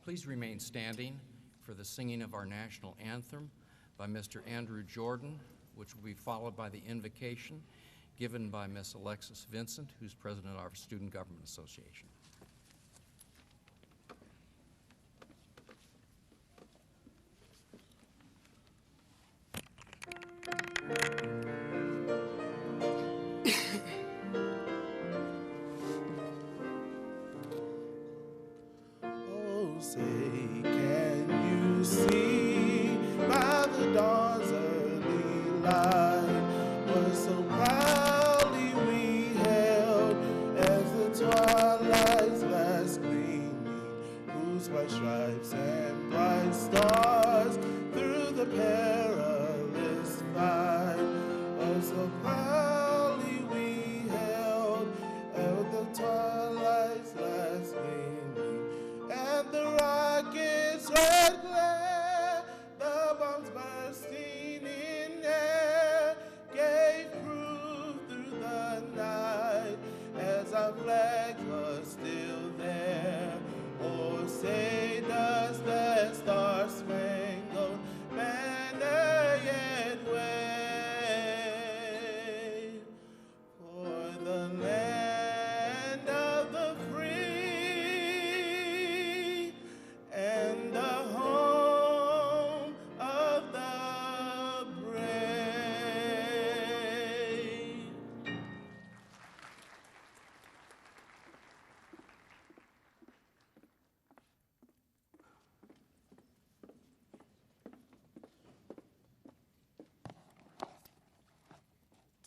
Please remain standing for the singing of our national anthem by Mr. Andrew Jordan, which will be followed by the invocation given by Ms. Alexis Vincent, who's president of our Student Government Association.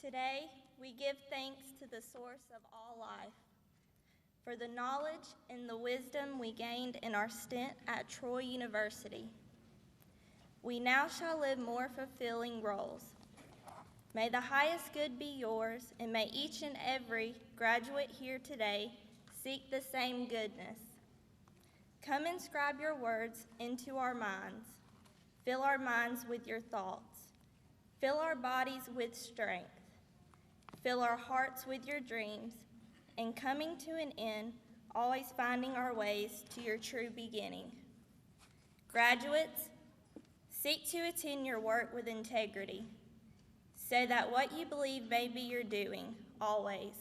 Today, we give thanks to the source of all life for the knowledge and the wisdom we gained in our stint at Troy University. We now shall live more fulfilling roles. May the highest good be yours, and may each and every graduate here today seek the same goodness. Come inscribe your words into our minds. Fill our minds with your thoughts. Fill our bodies with strength. Fill our hearts with your dreams, and coming to an end, always finding our ways to your true beginning. Graduates, seek to attend your work with integrity, so that what you believe may be your doing, always.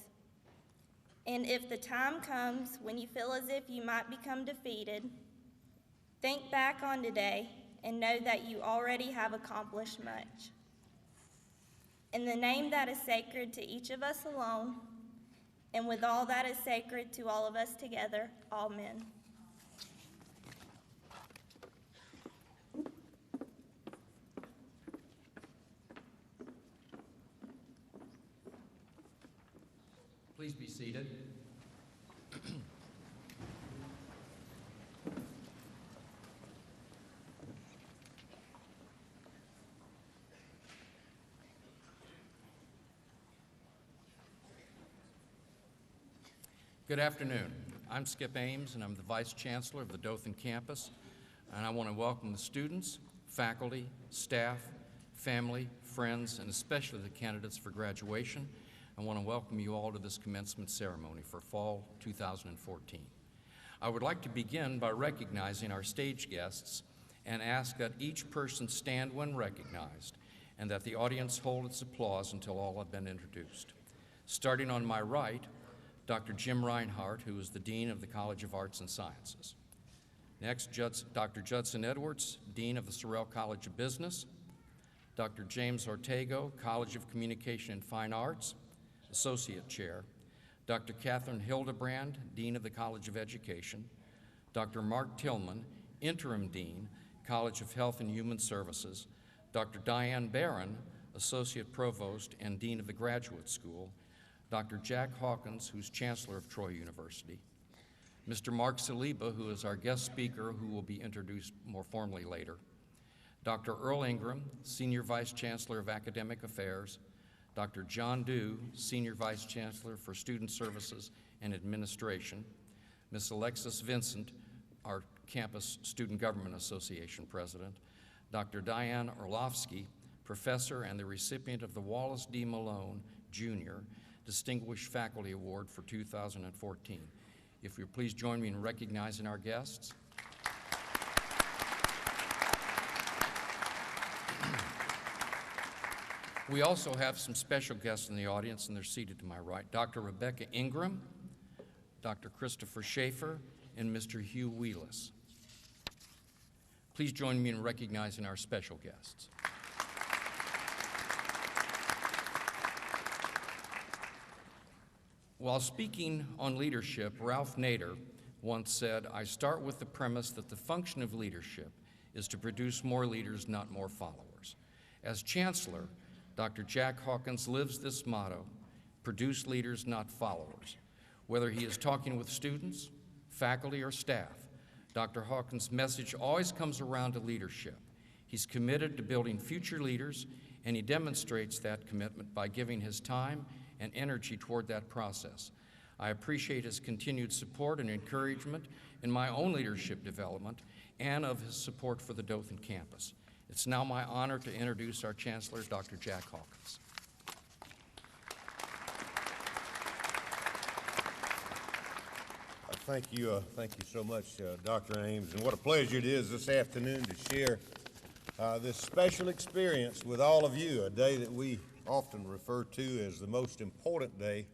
And if the time comes when you feel as if you might become defeated, think back on today and know that you already have accomplished much. In the name that is sacred to each of us alone, and with all that is sacred to all of us together, amen. Please be seated. Good afternoon. I'm Skip Ames, and I'm the Vice Chancellor of the Dothan campus, and I want to welcome the students, faculty, staff, family, friends, and especially the candidates for graduation. I want to welcome you all to this commencement ceremony for fall 2014. I would like to begin by recognizing our stage guests and ask that each person stand when recognized and that the audience hold its applause until all have been introduced. Starting on my right, Dr. Jim Reinhardt, who is the Dean of the College of Arts and Sciences. Next, Dr. Judson Edwards, Dean of the Sorrell College of Business. Dr. James Ortego, College of Communication and Fine Arts, Associate Chair. Dr. Catherine Hildebrand, Dean of the College of Education. Dr. Mark Tillman, Interim Dean, College of Health and Human Services. Dr. Diane Barron, Associate Provost and Dean of the Graduate School. Dr. Jack Hawkins, who's Chancellor of Troy University. Mr. Mark Saliba, who is our guest speaker, who will be introduced more formally later. Dr. Earl Ingram, Senior Vice Chancellor of Academic Affairs. Dr. John Dew, Senior Vice Chancellor for Student Services and Administration. Ms. Alexis Vincent, our Campus Student Government Association President. Dr. Diane Orlovsky, Professor and the recipient of the Wallace D. Malone, Jr. Distinguished Faculty Award for 2014. If you'll please join me in recognizing our guests. We also have some special guests in the audience, and they're seated to my right. Dr. Rebecca Ingram, Dr. Christopher Schaefer, and Mr. Hugh Wheelis. Please join me in recognizing our special guests. While speaking on leadership, Ralph Nader once said, "I start with the premise that the function of leadership is to produce more leaders, not more followers." As Chancellor, Dr. Jack Hawkins lives this motto, produce leaders, not followers. Whether he is talking with students, faculty, or staff, Dr. Hawkins' message always comes around to leadership. He's committed to building future leaders, and he demonstrates that commitment by giving his time and energy toward that process. I appreciate his continued support and encouragement in my own leadership development and of his support for the Dothan campus. It's now my honor to introduce our Chancellor, Dr. Jack Hawkins. Thank you so much, Dr. Ames, and what a pleasure it is this afternoon to share this special experience with all of you, a day that we often refer to as the most important day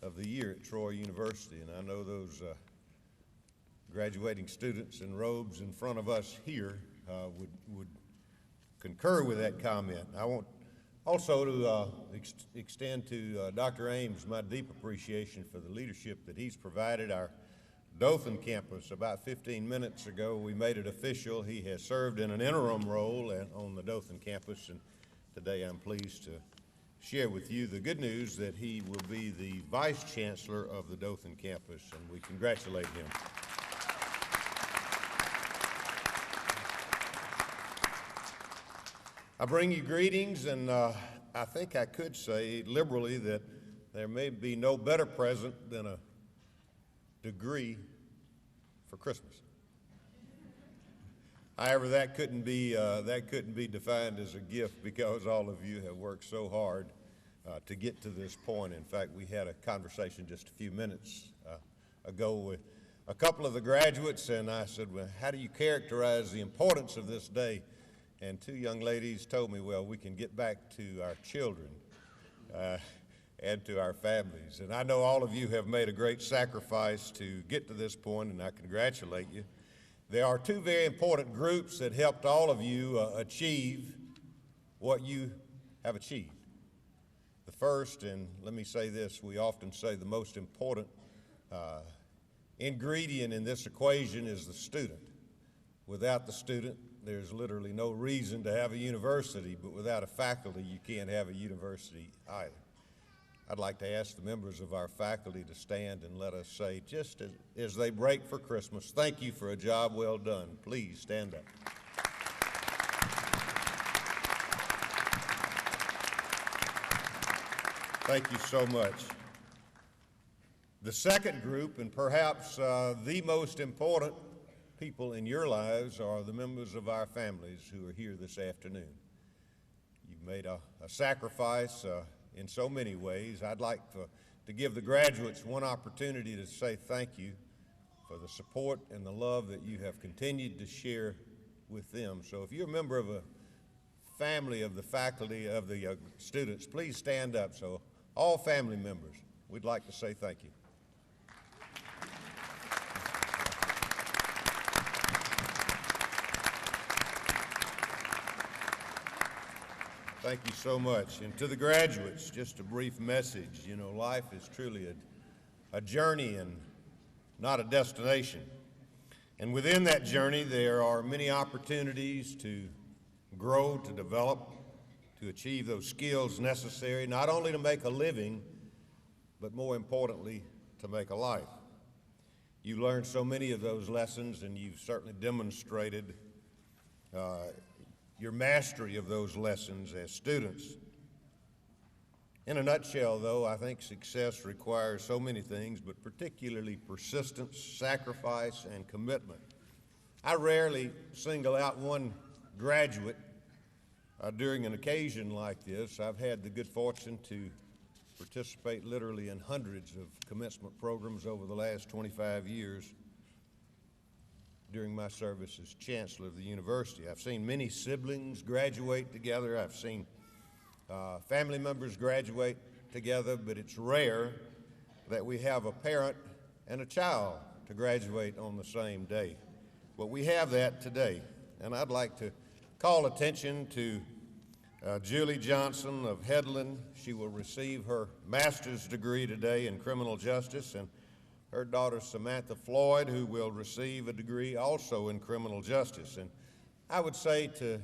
of the year at Troy University. And I know those graduating students in robes in front of us here would concur with that comment. I want also to extend to Dr. Ames my deep appreciation for the leadership that he's provided our Dothan campus. About 15 minutes ago, we made it official. He has served in an interim role on the Dothan campus, and today I'm pleased to share with you the good news that he will be the Vice Chancellor of the Dothan campus, and we congratulate him. I bring you greetings, and I think I could say liberally that there may be no better present than a degree for Christmas. However, that couldn't be defined as a gift because all of you have worked so hard to get to this point. In fact, we had a conversation just a few minutes ago with a couple of the graduates, and I said, "Well, how do you characterize the importance of this day?" And two young ladies told me, "Well, we can get back to our children and to our families." And I know all of you have made a great sacrifice to get to this point, and I congratulate you. There are two very important groups that helped all of you achieve what you have achieved. The first, and let me say this, we often say the most important ingredient in this equation is the student. Without the student, there's literally no reason to have a university, but without a faculty, you can't have a university either. I'd like to ask the members of our faculty to stand and let us say, just as they break for Christmas, thank you for a job well done. Please stand up. Thank you so much. The second group, and perhaps the most important people in your lives, are the members of our families who are here this afternoon. You've made a sacrifice in so many ways. I'd like to give the graduates one opportunity to say thank you for the support and the love that you have continued to share with them. So if you're a member of a family of the faculty, of the students, please stand up. So all family members, we'd like to say thank you. Thank you so much. And to the graduates, just a brief message. You know, life is truly a journey and not a destination. And within that journey, there are many opportunities to grow, to develop, to achieve those skills necessary, not only to make a living, but more importantly, to make a life. You learned so many of those lessons, and you've certainly demonstrated your mastery of those lessons as students. In a nutshell, though, I think success requires so many things, but particularly persistence, sacrifice, and commitment. I rarely single out one graduate during an occasion like this. I've had the good fortune to participate literally in hundreds of commencement programs over the last 25 years. During my service as chancellor of the university, I've seen many siblings graduate together. I've seen family members graduate together, but it's rare that we have a parent and a child to graduate on the same day. But we have that today, and I'd like to call attention to Julie Johnson of Headland. She will receive her master's degree today in criminal justice, and her daughter Samantha Floyd, who will receive a degree also in criminal justice. And I would say to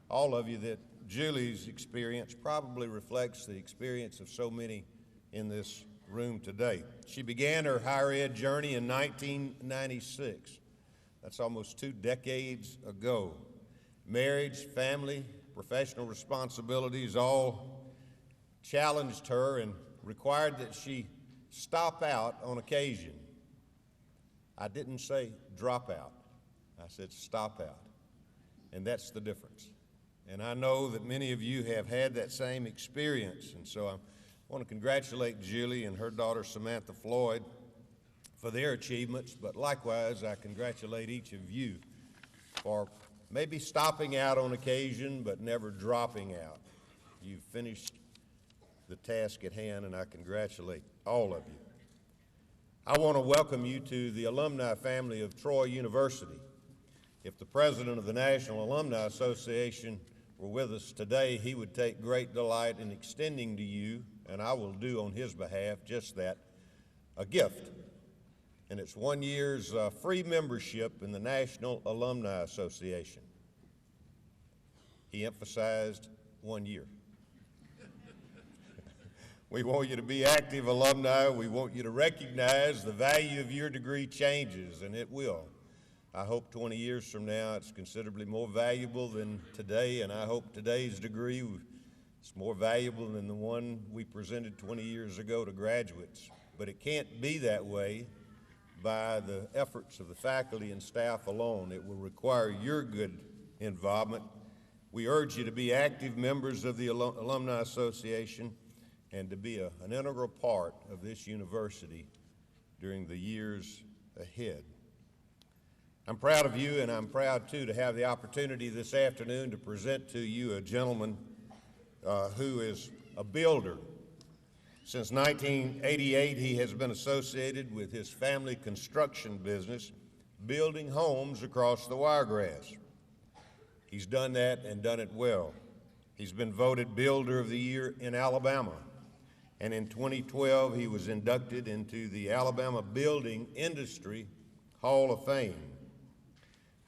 all of you that Julie's experience probably reflects the experience of so many in this room today. She began her higher ed journey in 1996. That's almost 2 decades ago. Marriage, family, professional responsibilities all challenged her and required that she stop out on occasion. I didn't say drop out. I said stop out. And that's the difference. And I know that many of you have had that same experience. And so I want to congratulate Julie and her daughter Samantha Floyd for their achievements, but likewise I congratulate each of you for maybe stopping out on occasion, but never dropping out. You've finished the task at hand, and I congratulate all of you. I want to welcome you to the alumni family of Troy University. If the president of the National Alumni Association were with us today, he would take great delight in extending to you, and I will do on his behalf just that, a gift. And it's 1 year's free membership in the National Alumni Association. He emphasized 1 year. We want you to be active alumni. We want you to recognize the value of your degree changes, and it will. I hope 20 years from now it's considerably more valuable than today, and I hope today's degree is more valuable than the one we presented 20 years ago to graduates. But it can't be that way by the efforts of the faculty and staff alone. It will require your good involvement. We urge you to be active members of the Alumni Association and to be an integral part of this university during the years ahead. I'm proud of you, and I'm proud, too, to have the opportunity this afternoon to present to you a gentleman who is a builder. Since 1988, he has been associated with his family construction business, building homes across the Wiregrass. He's done that and done it well. He's been voted Builder of the Year in Alabama, and in 2012, he was inducted into the Alabama Building Industry Hall of Fame.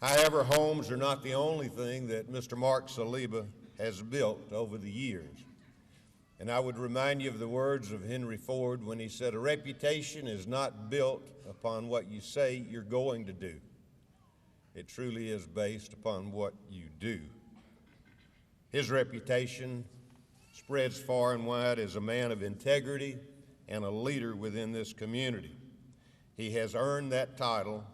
However, homes are not the only thing that Mr. Mark Saliba has built over the years. And I would remind you of the words of Henry Ford when he said, "A reputation is not built upon what you say you're going to do. It truly is based upon what you do." His reputation spreads far and wide as a man of integrity and a leader within this community. He has earned that title.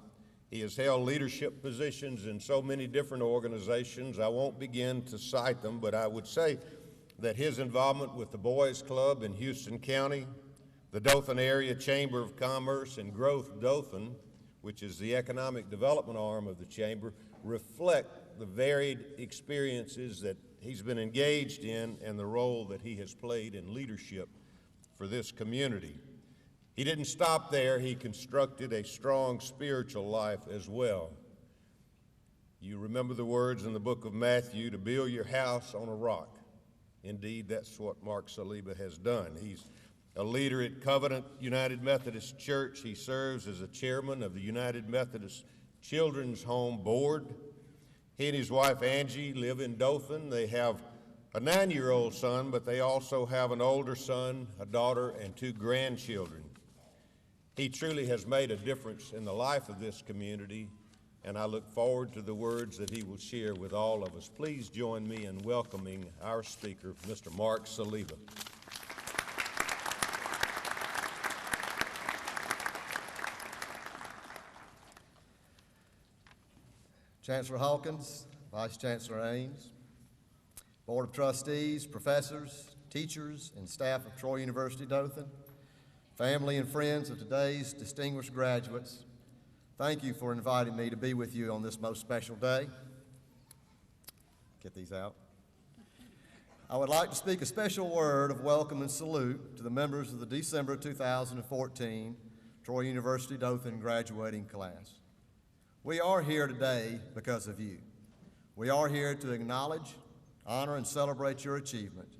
He has held leadership positions in so many different organizations. I won't begin to cite them, but I would say that his involvement with the Boys Club in Houston County, the Dothan Area Chamber of Commerce, and Growth Dothan, which is the economic development arm of the chamber, reflect the varied experiences that he's been engaged in and the role that he has played in leadership for this community. He didn't stop there. He constructed a strong spiritual life as well. You remember the words in the book of Matthew, to build your house on a rock. Indeed, that's what Mark Saliba has done. He's a leader at Covenant United Methodist Church. He serves as a chairman of the United Methodist Children's Home Board. He and his wife Angie live in Dothan. They have a 9-year-old son, but they also have an older son, a daughter, and 2 grandchildren. He truly has made a difference in the life of this community, and I look forward to the words that he will share with all of us. Please join me in welcoming our speaker, Mr. Mark Saliba. Chancellor Hawkins, Vice Chancellor Ames, Board of Trustees, professors, teachers, and staff of Troy University Dothan, family and friends of today's distinguished graduates, thank you for inviting me to be with you on this most special day. Get these out. I would like to speak a special word of welcome and salute to the members of the December 2014 Troy University Dothan graduating class. We are here today because of you. We are here to acknowledge, honor, and celebrate your achievement.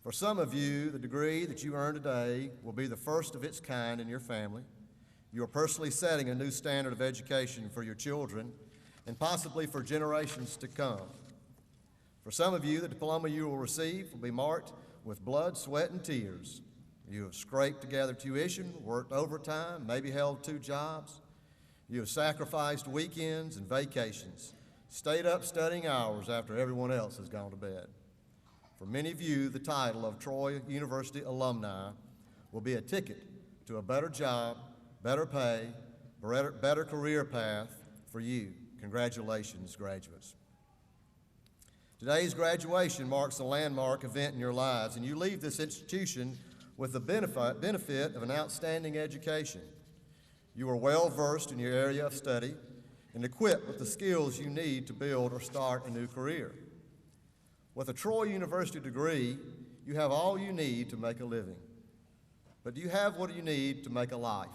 For some of you, the degree that you earn today will be the first of its kind in your family. You are personally setting a new standard of education for your children and possibly for generations to come. For some of you, the diploma you will receive will be marked with blood, sweat, and tears. You have scraped together tuition, worked overtime, maybe held 2 jobs. You have sacrificed weekends and vacations, stayed up studying hours after everyone else has gone to bed. For many of you, the title of Troy University alumni will be a ticket to a better job, better pay, better career path for you. Congratulations, graduates. Today's graduation marks a landmark event in your lives, and you leave this institution with the benefit of an outstanding education. You are well versed in your area of study and equipped with the skills you need to build or start a new career. With a Troy University degree, you have all you need to make a living. But do you have what you need to make a life?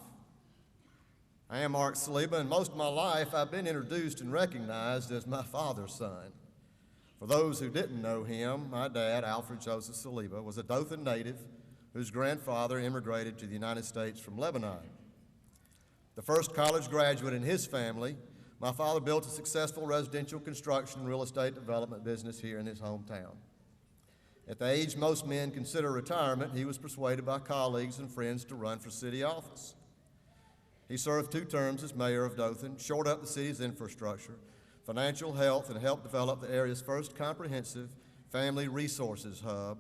I am Mark Saliba, and most of my life I've been introduced and recognized as my father's son. For those who didn't know him, my dad, Alfred Joseph Saliba, was a Dothan native whose grandfather immigrated to the United States from Lebanon. The first college graduate in his family, my father built a successful residential construction and real estate development business here in his hometown. At the age most men consider retirement, he was persuaded by colleagues and friends to run for city office. He served 2 terms as mayor of Dothan, shored up the city's infrastructure, financial health, and helped develop the area's first comprehensive family resources hub,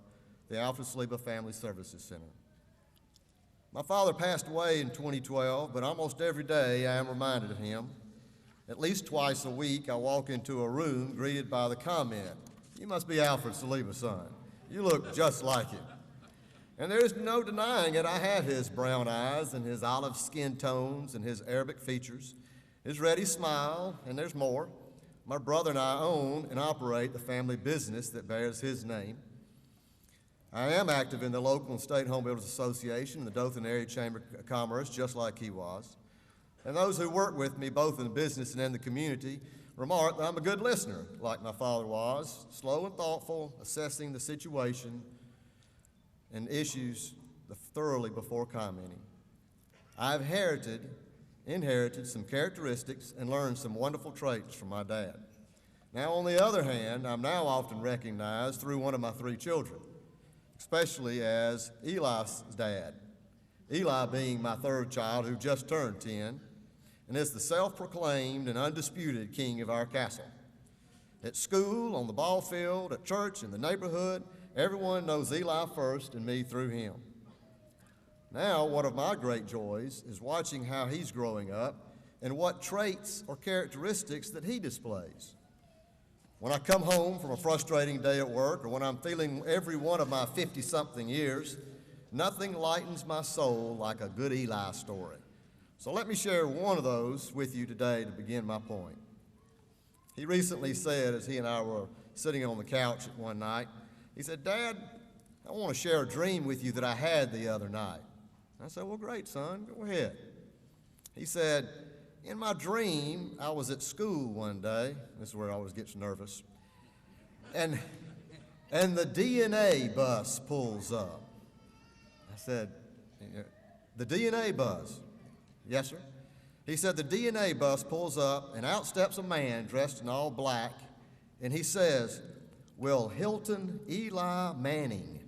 the Alfred Saliba Family Services Center. My father passed away in 2012, but almost every day I am reminded of him. At least twice a week I walk into a room greeted by the comment, "You must be Alfred Saliba's son. You look just like him." And there is no denying it, I have his brown eyes and his olive skin tones and his Arabic features, his ready smile, and there's more. My brother and I own and operate the family business that bears his name. I am active in the local and state home builders association and the Dothan Area Chamber of Commerce, just like he was. And those who work with me, both in the business and in the community, remark that I'm a good listener, like my father was, slow and thoughtful, assessing the situation and issues thoroughly before commenting. I've inherited some characteristics and learned some wonderful traits from my dad. Now, on the other hand, I'm now often recognized through one of my 3 children, especially as Eli's dad. Eli being my 3rd child who just turned 10 and is the self-proclaimed and undisputed king of our castle. At school, on the ball field, at church, in the neighborhood, everyone knows Eli first and me through him. Now, one of my great joys is watching how he's growing up and what traits or characteristics that he displays. When I come home from a frustrating day at work or when I'm feeling every one of my 50-something years, nothing lightens my soul like a good Eli story. So let me share one of those with you today to begin my point. He recently said, as he and I were sitting on the couch one night, he said, "Dad, I want to share a dream with you that I had the other night." I said, "Well, great, son, go ahead." He said, "In my dream, I was at school one day." This is where I always get nervous. And the DNA bus pulls up. I said, "The DNA bus?" "Yes, sir." He said, "The DNA bus pulls up, and out steps a man dressed in all black, and he says, 'Will Hilton Eli Manning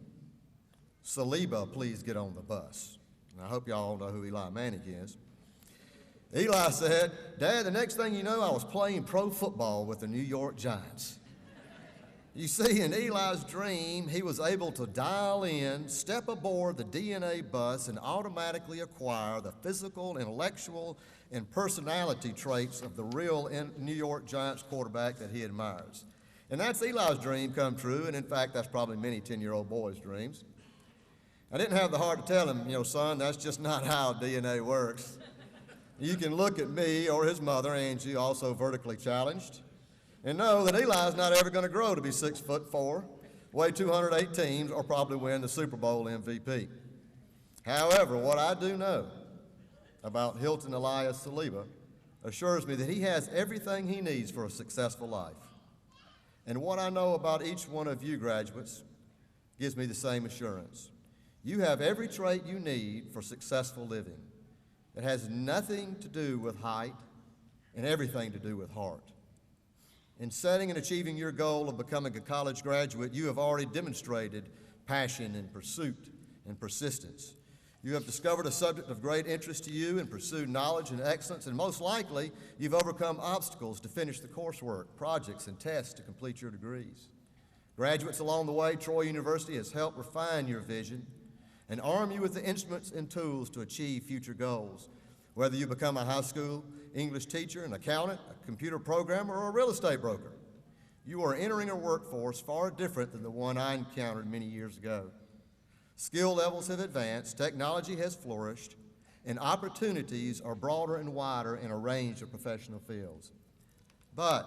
Saliba please get on the bus?'" And I hope y'all know who Eli Manning is. Eli said, "Dad, the next thing you know, I was playing pro football with the New York Giants." You see, in Eli's dream, he was able to dial in, step aboard the DNA bus, and automatically acquire the physical, intellectual, and personality traits of the real New York Giants quarterback that he admires. And that's Eli's dream come true, and in fact, that's probably many 10-year-old boys' dreams. I didn't have the heart to tell him, "Son, that's just not how DNA works. You can look at me or his mother, Angie, also vertically challenged, and know that Eli's not ever going to grow to be 6'4", weigh 208 teams, or probably win the Super Bowl MVP. However, what I do know about Hilton Elias Saliba assures me that he has everything he needs for a successful life. And what I know about each one of you graduates gives me the same assurance. You have every trait you need for successful living. It has nothing to do with height and everything to do with heart. In setting and achieving your goal of becoming a college graduate, you have already demonstrated passion and pursuit and persistence. You have discovered a subject of great interest to you and pursued knowledge and excellence, and most likely, you've overcome obstacles to finish the coursework, projects, and tests to complete your degrees. Graduates along the way, Troy University has helped refine your vision and arm you with the instruments and tools to achieve future goals. Whether you become a high school English teacher, an accountant, a computer programmer, or a real estate broker, you are entering a workforce far different than the one I encountered many years ago. Skill levels have advanced, technology has flourished, and opportunities are broader and wider in a range of professional fields. But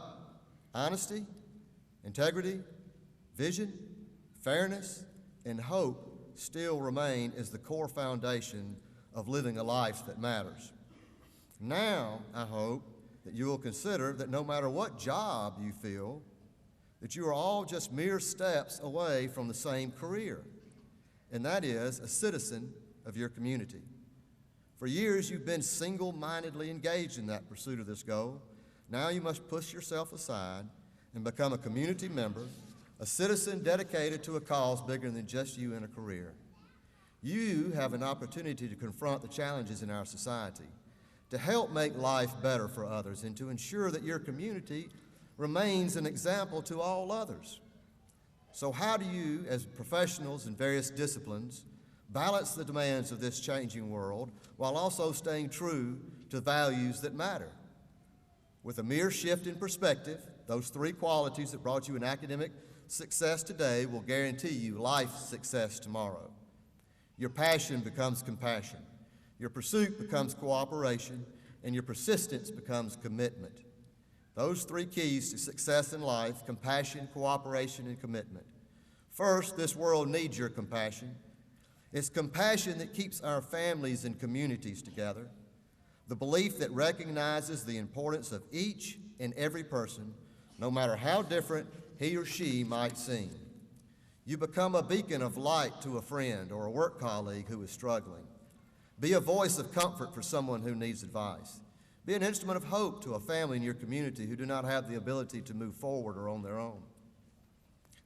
honesty, integrity, vision, fairness, and hope still remain as the core foundation of living a life that matters. Now, I hope that you will consider that no matter what job you fill, that you are all just mere steps away from the same career, and that is a citizen of your community. For years, you've been single-mindedly engaged in that pursuit of this goal. Now you must push yourself aside and become a community member, a citizen dedicated to a cause bigger than just you and a career. You have an opportunity to confront the challenges in our society, to help make life better for others, and to ensure that your community remains an example to all others. So how do you, as professionals in various disciplines, balance the demands of this changing world while also staying true to values that matter? With a mere shift in perspective, those three qualities that brought you an academic success today will guarantee you life success tomorrow. Your passion becomes compassion, your pursuit becomes cooperation, and your persistence becomes commitment. Those three keys to success in life: compassion, cooperation, and commitment. First, this world needs your compassion. It's compassion that keeps our families and communities together. The belief that recognizes the importance of each and every person, no matter how different he or she might seem. You become a beacon of light to a friend or a work colleague who is struggling. Be a voice of comfort for someone who needs advice. Be an instrument of hope to a family in your community who do not have the ability to move forward or on their own.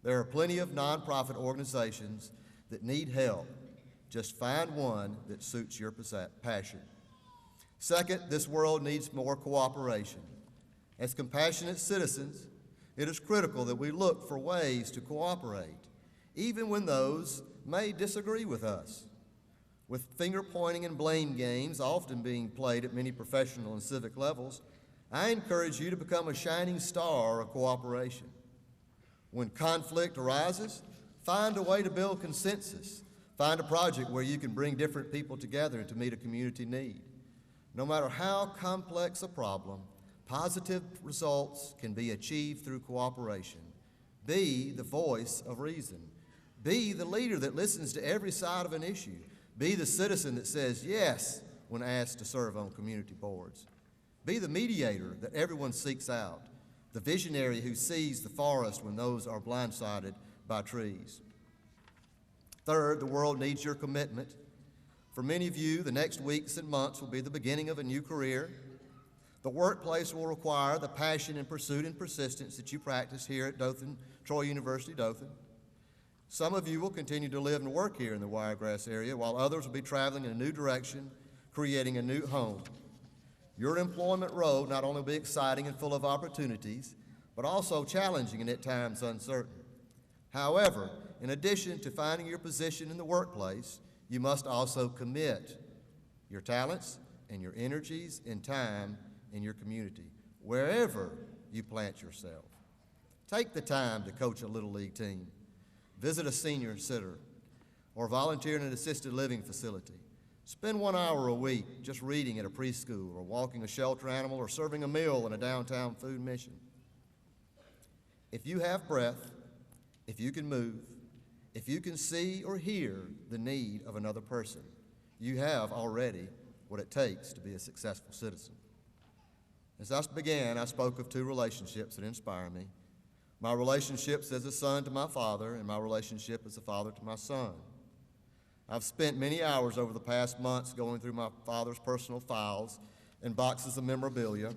There are plenty of nonprofit organizations that need help. Just find one that suits your passion. Second, this world needs more cooperation. As compassionate citizens, it is critical that we look for ways to cooperate, even when those may disagree with us. With finger-pointing and blame games often being played at many professional and civic levels, I encourage you to become a shining star of cooperation. When conflict arises, find a way to build consensus. Find a project where you can bring different people together to meet a community need. No matter how complex a problem, positive results can be achieved through cooperation. Be the voice of reason. Be the leader that listens to every side of an issue. Be the citizen that says yes when asked to serve on community boards. Be the mediator that everyone seeks out, the visionary who sees the forest when those are blindsided by trees. Third, the world needs your commitment. For many of you, the next weeks and months will be the beginning of a new career. The workplace will require the passion and pursuit and persistence that you practice here at Dothan, Troy University, Dothan. Some of you will continue to live and work here in the Wiregrass area, while others will be traveling in a new direction, creating a new home. Your employment road not only will be exciting and full of opportunities, but also challenging and at times uncertain. However, in addition to finding your position in the workplace, you must also commit your talents and your energies and time in your community, wherever you plant yourself. Take the time to coach a Little League team, visit a senior center, or volunteer in an assisted living facility. Spend 1 hour a week just reading at a preschool, or walking a shelter animal, or serving a meal in a downtown food mission. If you have breath if you can move, if you can see or hear the need of another person, you have already what it takes to be a successful citizen. As I began, I spoke of two relationships that inspire me: my relationships as a son to my father and my relationship as a father to my son. I've spent many hours over the past months going through my father's personal files and boxes of memorabilia,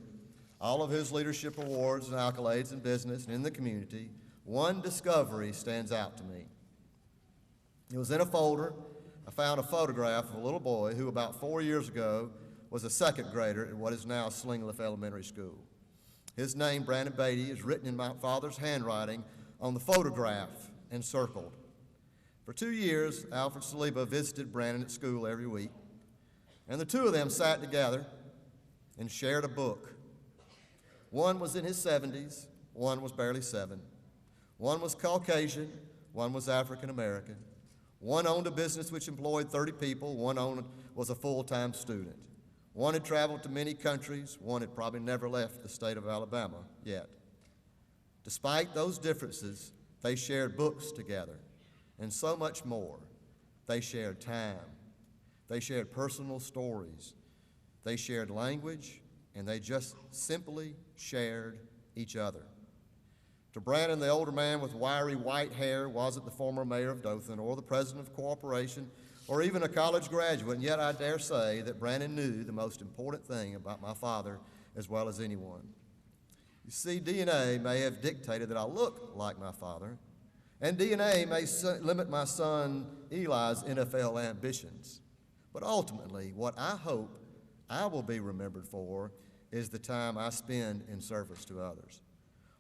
all of his leadership awards and accolades in business and in the community. One discovery stands out to me. It was in a folder. I found a photograph of a little boy who about 4 years ago was a second grader at what is now Slingleaf Elementary School. His name, Brandon Beatty, is written in my father's handwriting on the photograph and circled. For 2 years, Alfred Saliba visited Brandon at school every week, and the two of them sat together and shared a book. One was in his 70s, one was barely 7. One was Caucasian, one was African American. One owned a business which employed 30 people, one was a full-time student. One had traveled to many countries, one had probably never left the state of Alabama yet. Despite those differences, they shared books together, and so much more. They shared time. They shared personal stories. They shared language, and they just simply shared each other. To Brandon, the older man with wiry white hair wasn't the former mayor of Dothan or the president of Corporation or even a college graduate, and yet I dare say that Brandon knew the most important thing about my father as well as anyone. You see, DNA may have dictated that I look like my father, and DNA may limit my son Eli's NFL ambitions, but ultimately what I hope I will be remembered for is the time I spend in service to others.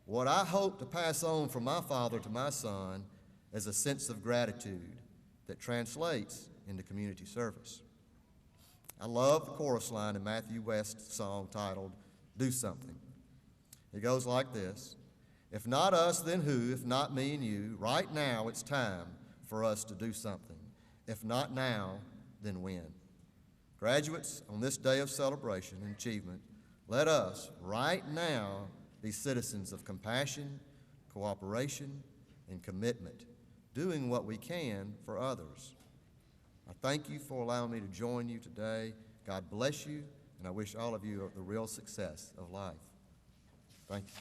What I hope to pass on from my father to my son is a sense of gratitude that translates into community service. I love the chorus line in Matthew West's song titled, "Do Something." It goes like this: "If not us, then who? If not me and you? Right now it's time for us to do something. If not now, then when?" Graduates, on this day of celebration and achievement, let us right now be citizens of compassion, cooperation, and commitment, doing what we can for others. I thank you for allowing me to join you today. God bless you, and I wish all of you the real success of life. Thank you.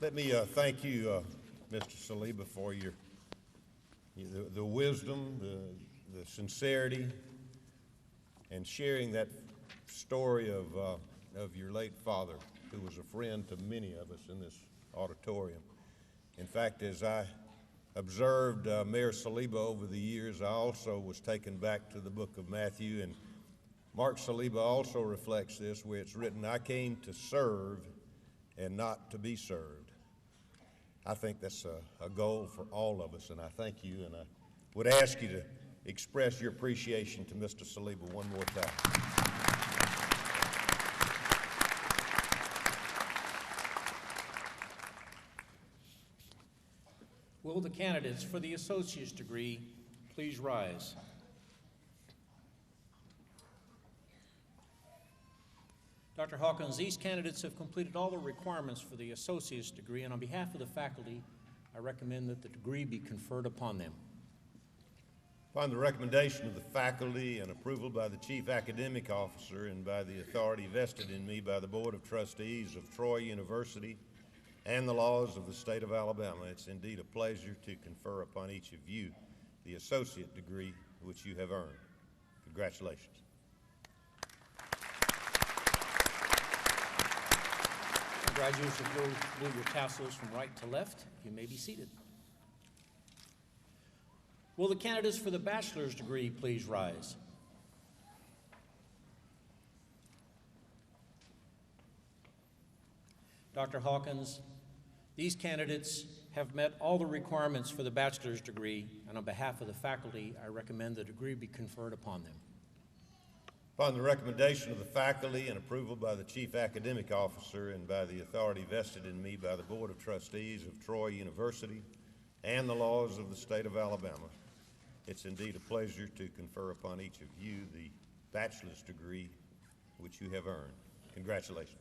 Let me thank you, Mr. Saliba, for the wisdom, the sincerity, and sharing that story of your late father, who was a friend to many of us in this auditorium. In fact, as I observed Mayor Saliba over the years, I also was taken back to the book of Matthew, and Mark Saliba also reflects this, where it's written, "I came to serve and not to be served." I think that's a goal for all of us, and I thank you, and I would ask you to express your appreciation to Mr. Saliba one more time. Will the candidates for the associate's degree please rise? Dr. Hawkins, these candidates have completed all the requirements for the associate's degree, and on behalf of the faculty, I recommend that the degree be conferred upon them. Upon the recommendation of the faculty and approval by the Chief Academic Officer and by the authority vested in me by the Board of Trustees of Troy University and the laws of the state of Alabama, it's indeed a pleasure to confer upon each of you the associate degree which you have earned. Congratulations. Graduates, if you'll move your tassels from right to left, you may be seated. Will the candidates for the bachelor's degree please rise? Dr. Hawkins, these candidates have met all the requirements for the bachelor's degree, and on behalf of the faculty, I recommend the degree be conferred upon them. Upon the recommendation of the faculty and approval by the Chief Academic Officer and by the authority vested in me by the Board of Trustees of Troy University and the laws of the state of Alabama, it's indeed a pleasure to confer upon each of you the bachelor's degree which you have earned. Congratulations.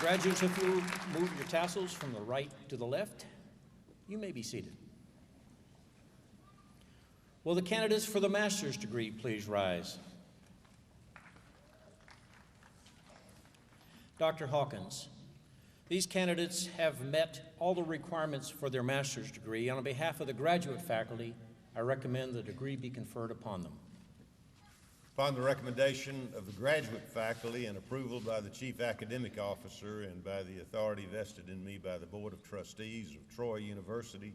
Graduates, if you'll move your tassels from the right to the left, you may be seated. Will the candidates for the master's degree please rise? Dr. Hawkins, these candidates have met all the requirements for their master's degree, and on behalf of the graduate faculty, I recommend the degree be conferred upon them. Upon the recommendation of the graduate faculty and approval by the Chief Academic Officer and by the authority vested in me by the Board of Trustees of Troy University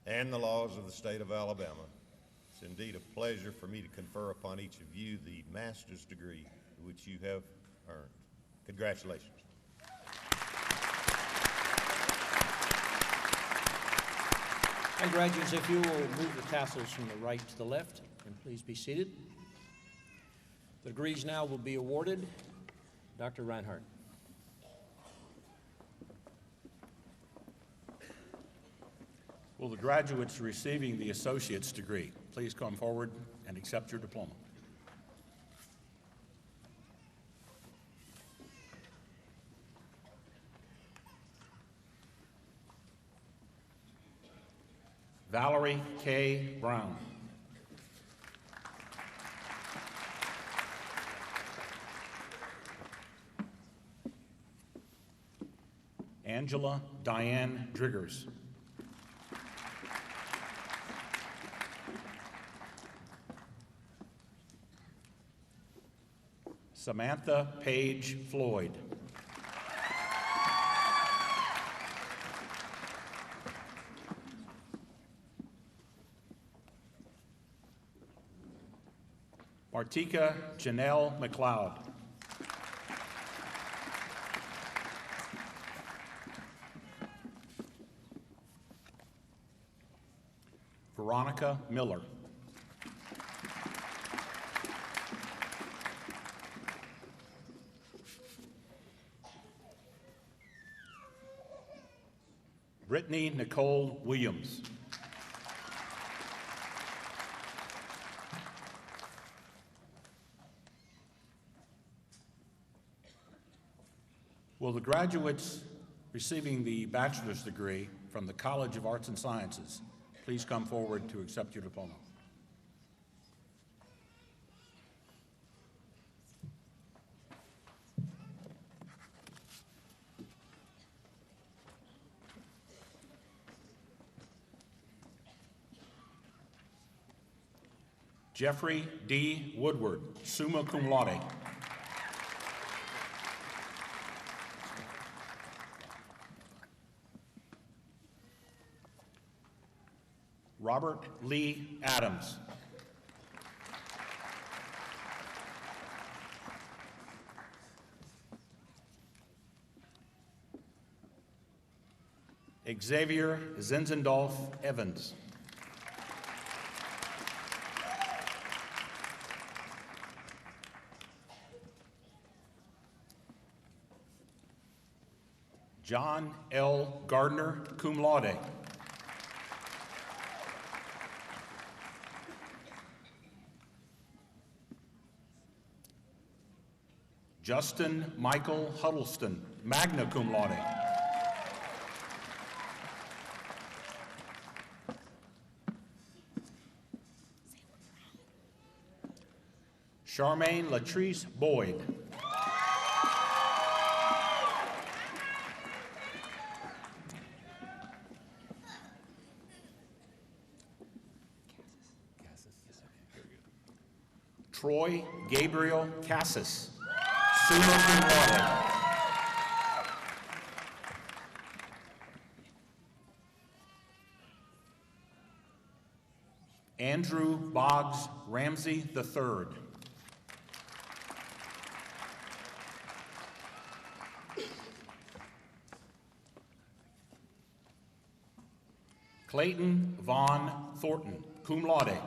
and the laws of the state of Alabama, it's indeed a pleasure for me to confer upon each of you the master's degree which you have earned. Congratulations. And graduates, if you will move the tassels from the right to the left, and please be seated. The degrees now will be awarded. Dr. Reinhardt. Will the graduates receiving the associate's degree please come forward and accept your diploma? Valerie K. Brown. Angela Diane Driggers. Samantha Paige Floyd. Martika Janelle McLeod. Veronica Miller. Brittany Nicole Williams. Will the graduates receiving the bachelor's degree from the College of Arts and Sciences please come forward to accept your diploma? Jeffrey D. Woodward, summa cum laude. Robert Lee Adams. Xavier Zinzendorf Evans. John L. Gardner, cum laude. Justin Michael Huddleston, magna cum laude. Charmaine Latrice Boyd. Troy Gabriel Cassis, summa cum laude. Andrew Boggs Ramsey III. Clayton Vaughn Thornton, cum laude.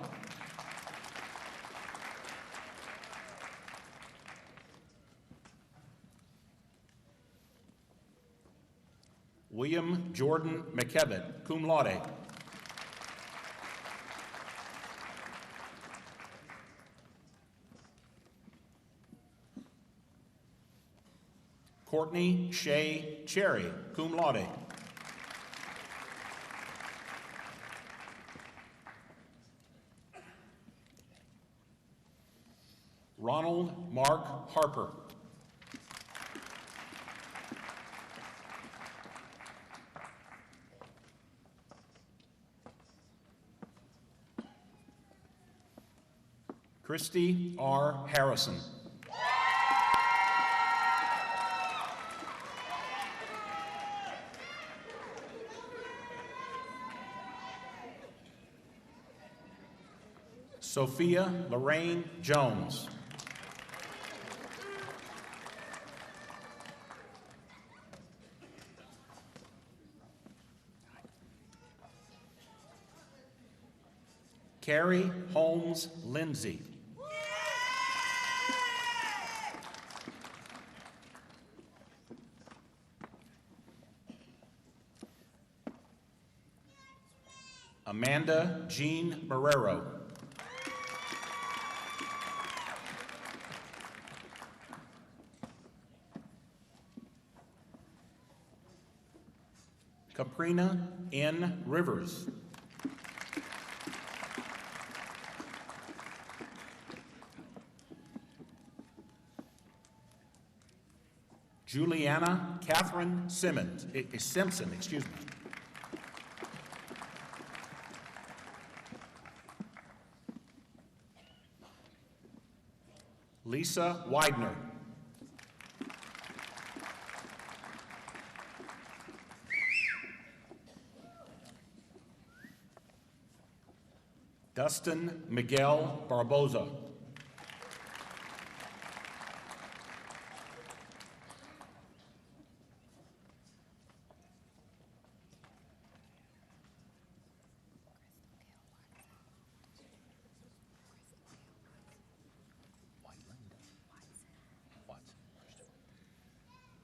William Jordan McKevitt, cum laude. Courtney Shea Cherry, cum laude. Ronald Mark Harper. Christy R. Harrison. Sophia Lorraine Jones. Carrie Holmes Lindsay. Amanda Jean Marrero. Caprina N. Rivers. Juliana Catherine Simpson, excuse me. Lisa Widener. Dustin Miguel Barboza.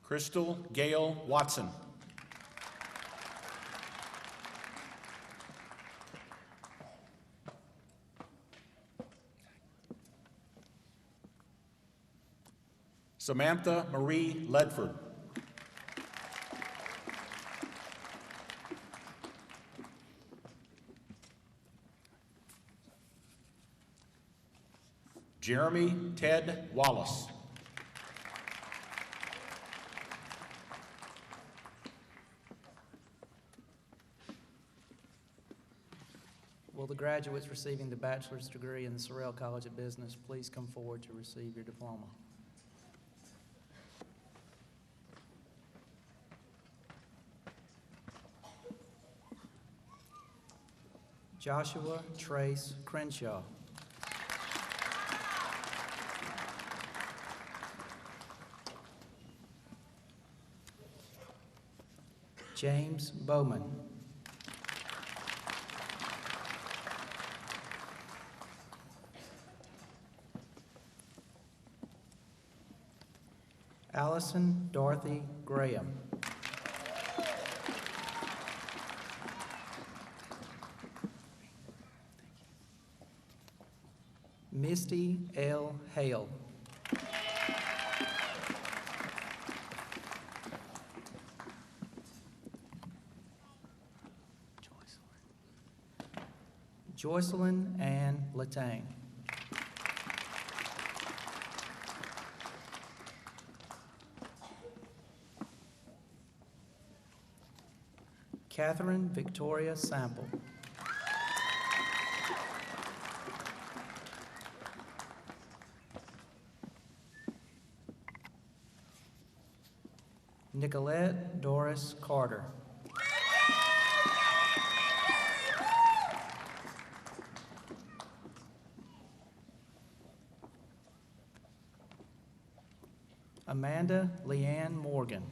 Crystal Gail Watson. Samantha Marie Ledford. Jeremy Ted Wallace. Will the graduates receiving the bachelor's degree in the Sorrell College of Business please come forward to receive your diploma? Joshua Trace Crenshaw. James Bowman. Allison Dorothy Graham. Misty L. Hale. Joycelyn Ann Latang. Catherine Victoria Sample. Nicolette Doris Carter. Amanda Leanne Morgan.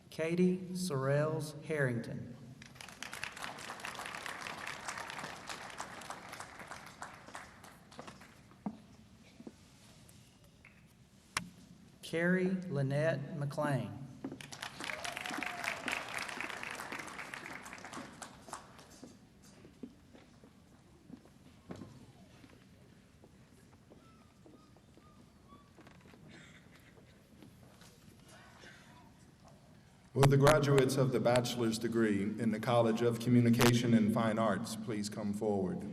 Katie Sorrells Harrington. Carrie Lynette McLean. Will the graduates of the bachelor's degree in the College of Communication and Fine Arts please come forward?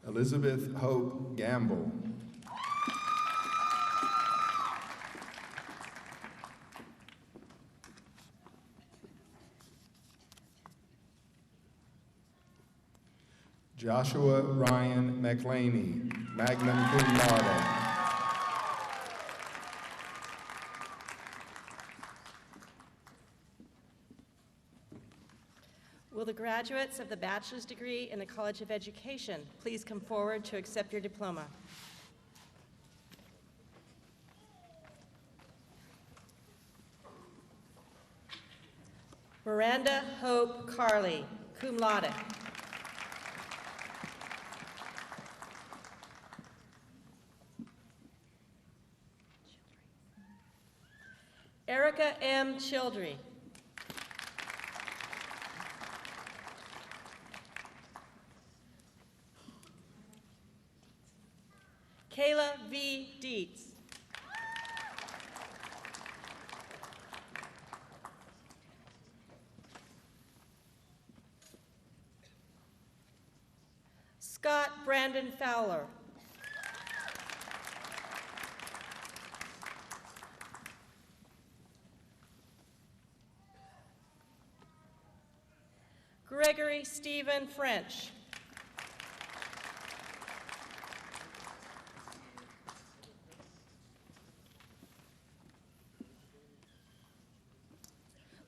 Elizabeth Hope Gamble. Joshua Ryan McLaney, magna cum laude. Will the graduates of the bachelor's degree in the College of Education please come forward to accept your diploma? Miranda Hope Carley, cum laude. Erica M. Childry. Kayla V. Dietz. Scott Brandon Fowler. Gregory Stephen French.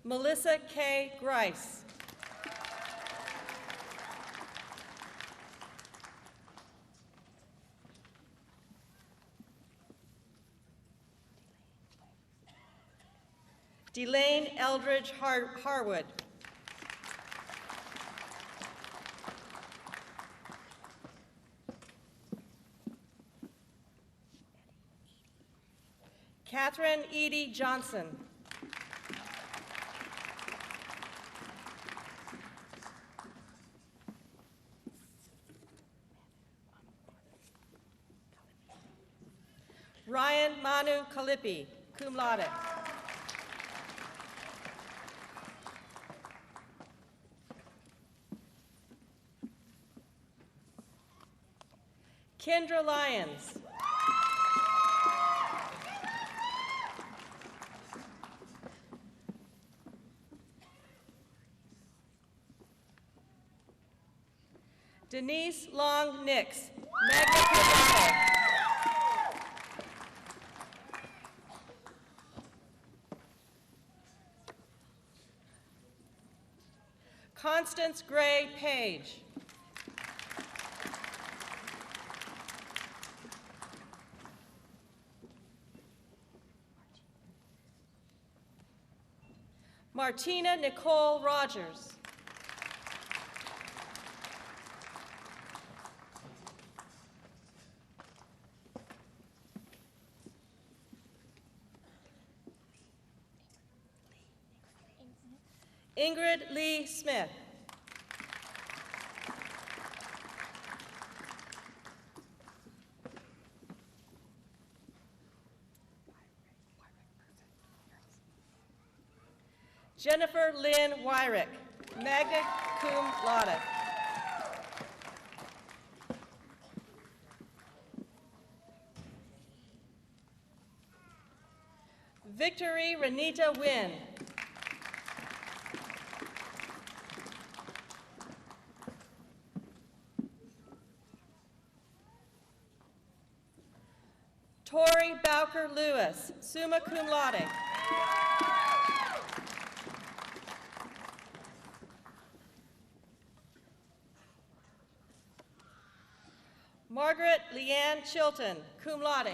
Melissa K. Grice. Delane Eldridge Harwood. Catherine Edie Johnson. Ryan Manu Kalippi, cum laude. Kendra Lyons. Denise Long Nix, magna cum laude. Constance Gray Page. Martina Nicole Rogers. Ingrid Lee Smith. Jennifer Lynn Wyrick, magna cum laude. Victory Renita Wynn. Tori Bowker Lewis, summa cum laude. Margaret Leanne Chilton, cum laude.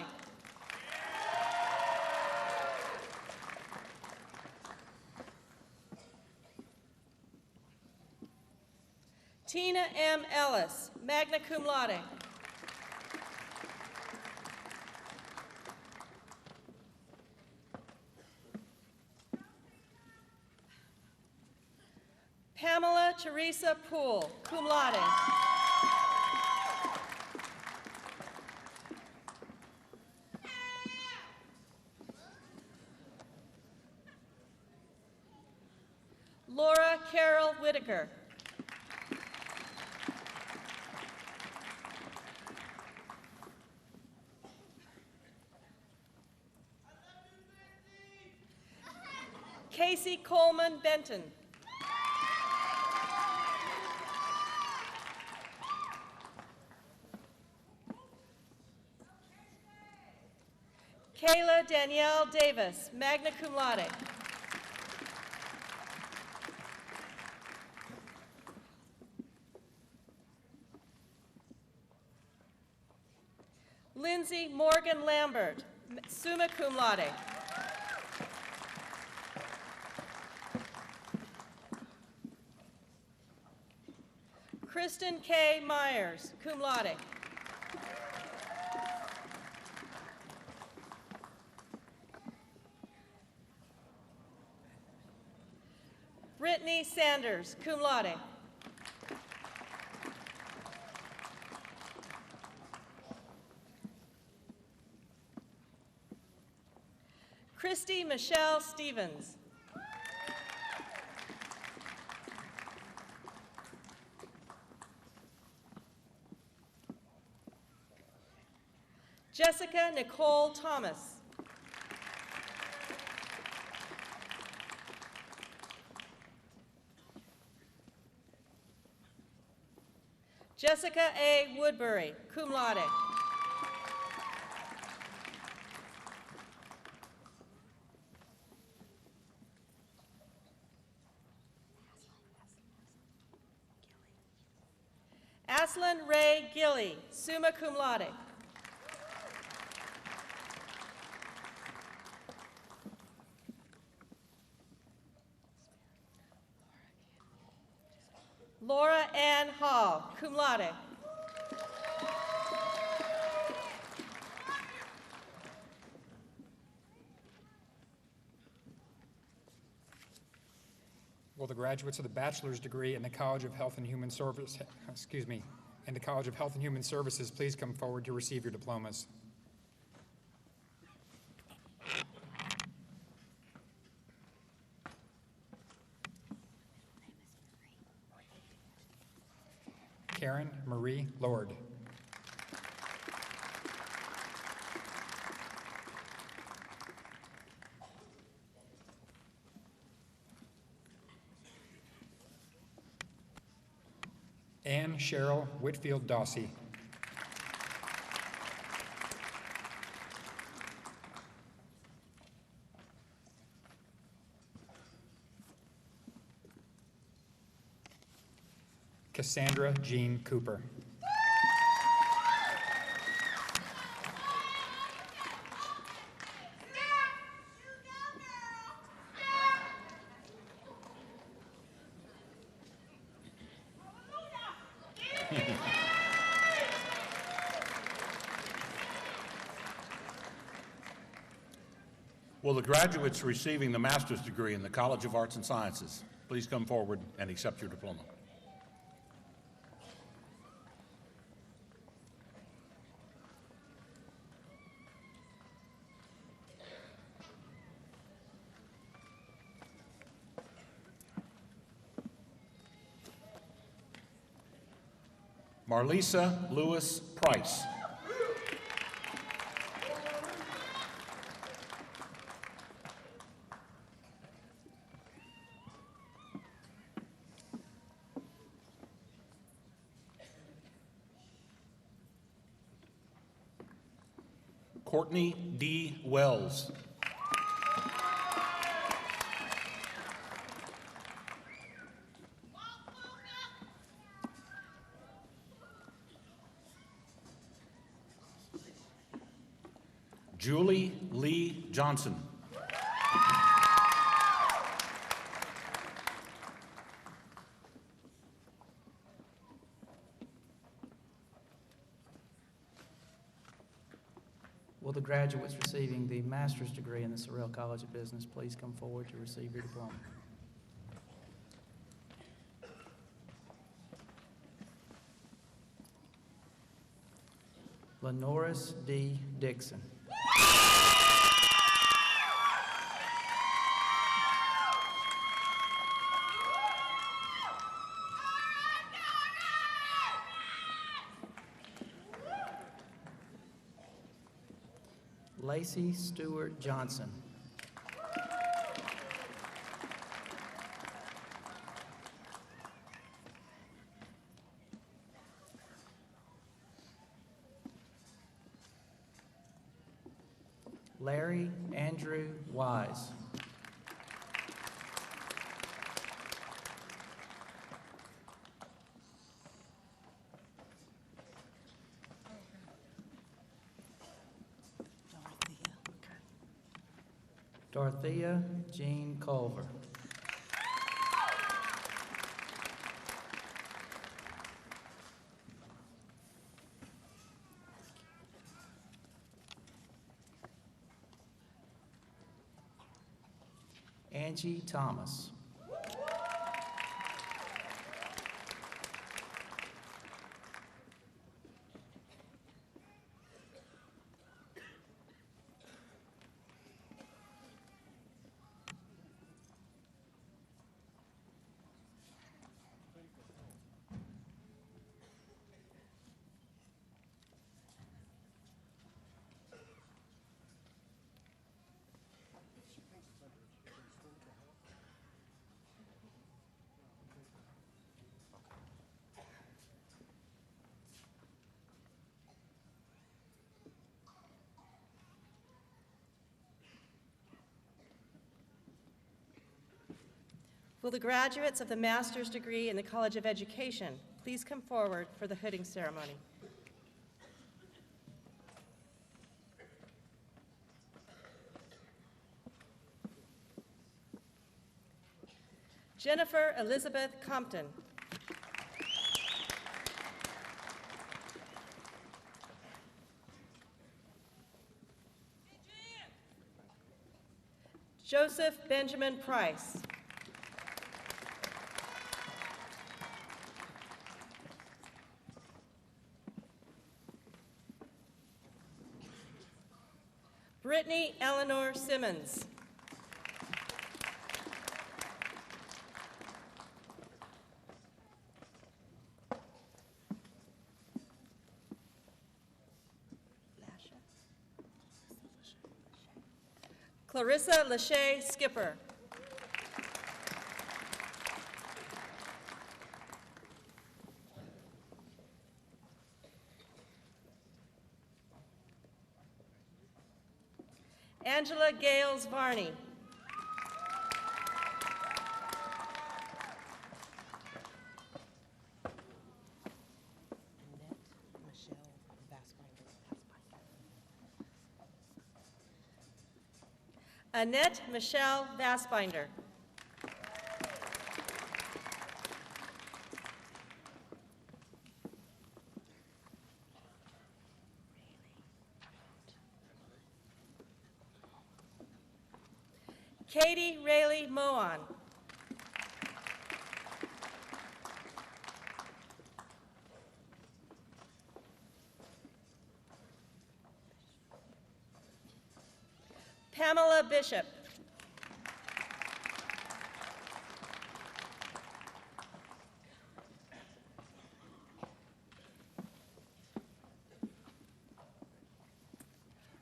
Tina M. Ellis, magna cum laude. Pamela Teresa Poole, cum laude. Laura Carol Whitaker. Casey Coleman Benton. Kayla Danielle Davis, magna cum laude. Lindsay Morgan Lambert, summa cum laude. Kristen K. Myers, cum laude. Brittany Sanders, cum laude. Christy Michelle Stevens. Jessica Nicole Thomas. Jessica A. Woodbury, cum laude. Aslan Ray Gilly, summa cum laude. Laura Ann Hall, cum laude. Will the graduates of the bachelor's degree in the College of Health and Human Services, in the College of Health and Human Services, please come forward to receive your diplomas. Karen Marie Lord. Ann Cheryl Whitfield Dawsey. Cassandra Jean Cooper. Will the graduates receiving the master's degree in the College of Arts and Sciences please come forward and accept your diploma? Marlisa Lewis Price. Courtney D. Wells. Julie Lee Johnson. Will the graduates receiving the master's degree in the Sorrell College of Business please come forward to receive your diploma? Lenoris D. Dixon. Lacey Stewart Johnson. Larry Andrew Wise. Dorothea Jean Culver. Angie Thomas. Will the graduates of the master's degree in the College of Education please come forward for the hooding ceremony? Jennifer Elizabeth Compton. Joseph Benjamin Price. Brittany Eleanor Simmons. Clarissa Lachey Skipper. Angela Gales Varney. Annette Michelle Vassbinder. Katie Rayleigh Moan. Pamela Bishop.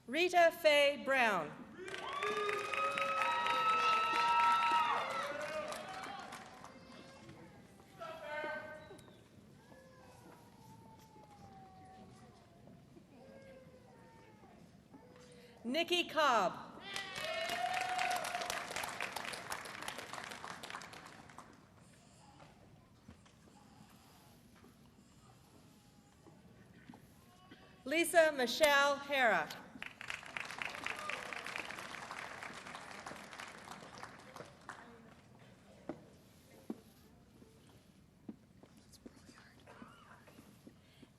Rita Faye Brown. Nikki Cobb. Lisa Michelle Hara.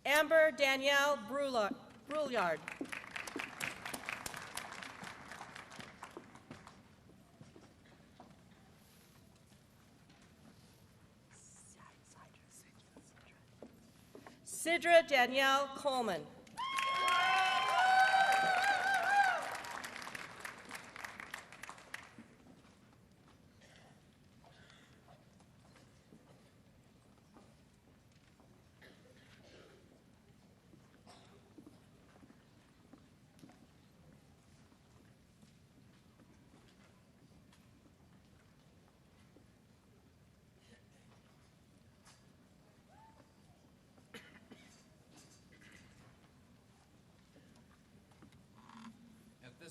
Amber Danielle Brouillard. Sidra Danielle Coleman.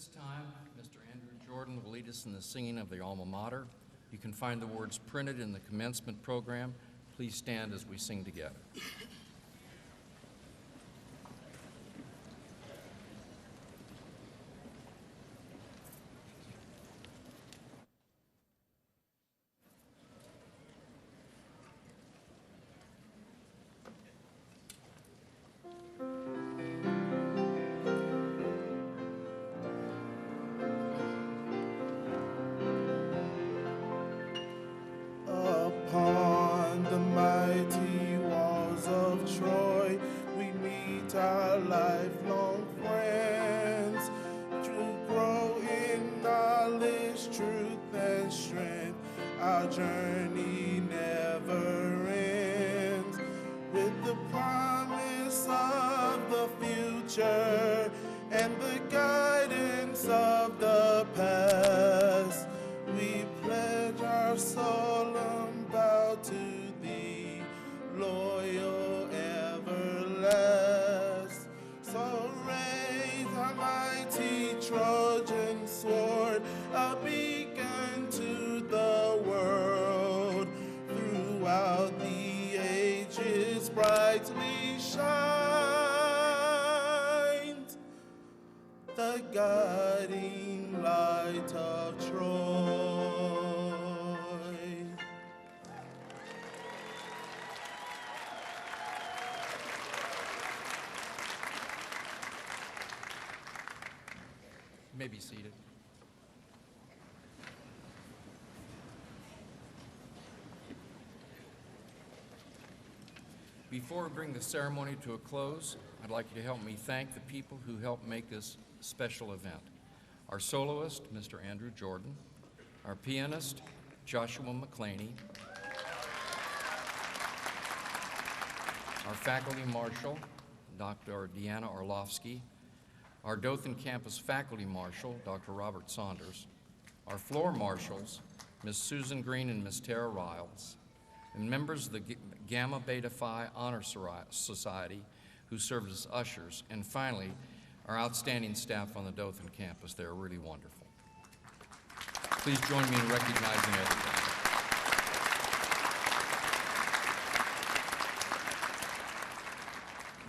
this time, Mr. Andrew Jordan will lead us in the singing of the alma mater. You can find the words printed in the commencement program. Please stand as we sing together. Upon the mighty walls of Troy, we meet our lifelong friends to grow in knowledge, truth, and strength. Our journey never ends with the promise of the future and the guidance of the past. We pledge our solemn vow to thee, loyal everlast. So raise our mighty Trojan sword, a beacon to the world. Throughout the ages brightly shines the guiding light of Troy. You may be seated. Before we bring the ceremony to a close, I'd like you to help me thank the people who helped make this special event. Our soloist, Mr. Andrew Jordan, our pianist, Joshua McClaney, our faculty marshal, Dr. Deanna Orlovsky, our Dothan campus faculty marshal, Dr. Robert Saunders, our floor marshals, Ms. Susan Green and Ms. Tara Riles, and members of the Gamma Beta Phi Honor Society who served as ushers, and finally, our outstanding staff on the Dothan campus. They're really wonderful. Please join me in recognizing everyone.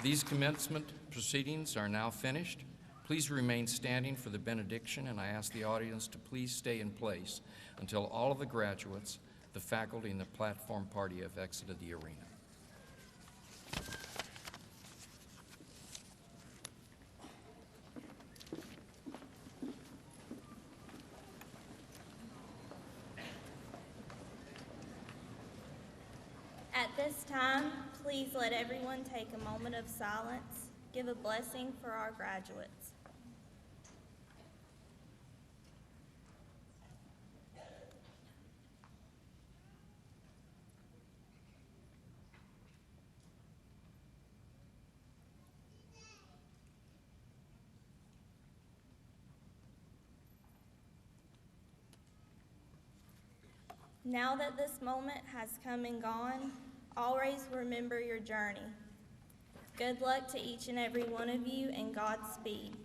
These commencement proceedings are now finished. Please remain standing for the benediction, and I ask the audience to please stay in place until all of the graduates, the faculty, and the platform party have exited the arena. At this time, please let everyone take a moment of silence, give a blessing for our graduates. Now that this moment has come and gone, always remember your journey. Good luck to each and every one of you, and Godspeed.